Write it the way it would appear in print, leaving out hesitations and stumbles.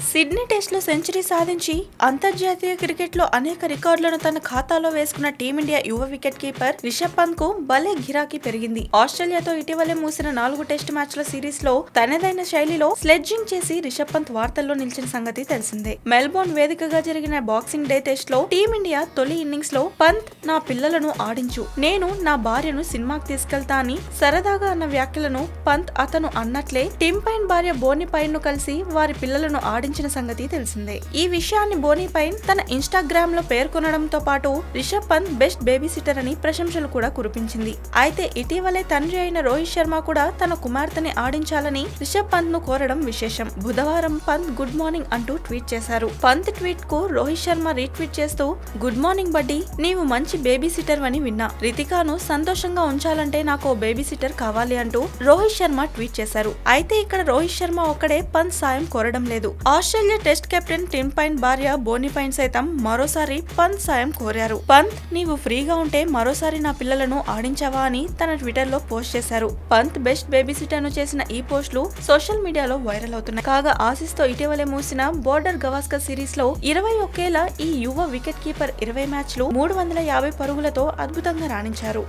Sydney టెస్ట్లో century సాధించి అంతర్జాతీయ క్రికెట్లో అనేక రికార్డులను తన ఖాతాలో వేసుకున్న టీమిండియా యువ వికెట్ కీపర్ రిషబ్ పంత్ కు భలే గిరాకీ పెరిగింది. ఆస్ట్రేలియాతో ఇటీవలే మూసిన 4 టెస్ట్ మ్యాచ్ల సిరీస్ లో తనదైన శైలిలో స్లెడ్జింగ్ చేసి రిషబ్ పంత్ వార్తల్లో నిలిచిన సంగతి తెలిసిందే. మెల్బోర్న్ వేదికగా జరిగిన బాక్సింగ్ డే టెస్ట్ లో టీమిండియా తొలి ఇన్నింగ్స్ లో పంత్ నా పిల్లలను ఆడించు, నేను నా భార్యను సినిమాకి తీసుకెళ్తా అని సరదాగా అన్న వ్యాఖ్యలను పంత్ అతను అన్నట్లే టిమ్ పైన్ భార్య బోనీ పైన్ ను కలిసి వారి పిల్లలను ఆడించిన సంగతి తెలిసిందే. ఈ విషయాన్ని బోనీ పైన్ తన ఇన్స్టాగ్రామ్ లో పేర్కొనడంతో పాటు Rishabh Pant best babysitter అని ప్రశంసలు కూడా కురిపించింది. అయితే ఇటీవలే తండ్రి అయిన రోహిత్ శర్మ కూడా తన కుమార్తెని ఆడించాలని రిషబ్ పంత్ ను కోరడం విశేషం. బుధవారం పంత్ గుడ్ మార్నింగ్ అంటూ ట్వీట్ చేశారు. పంత్ ట్వీట్ కు రోహిత్ శర్మ రీట్వీట్ చేస్తూ గుడ్ మార్నింగ్ బడ్డీ, నీవు మంచి బేబీ సిటర్ అని విన్నా, రితికాను సంతోషంగా ఉంచాలంటే నాకు ఓ బేబీ సిటర్ కావాలి అంటూ రోహిత్ శర్మ ట్వీట్ చేశారు. అయితే ఇక్కడ రోహిత్ శర్మ ఒక్కడే పంత్ సాయం కోరడం లేదు. Australia test captain Tim Paine భార్య బోనీ పైన్ సైతం మరోసారి పంత్ సాయం కోరారు. పంత్, నీవు ఫ్రీగా ఉంటే మరోసారి నా పిల్లలను ఆడించావా అని తన ట్విట్టర్ లో పోస్ట్ చేశారు. పంత్ బెస్ట్ బేబీ సిటర్ ను చేసిన ఈ పోస్టులు సోషల్ మీడియాలో వైరల్ అవుతున్నాయి. కాగా ఆసీస్ తో ఇటీవలే మూసిన బోర్డర్ గవాస్కర్ సిరీస్ లో 21 ఏళ్ల ఈ యువ వికెట్ కీపర్ 20 మ్యాచ్లు 350 పరుగులతో అద్భుతంగా రాణించారు.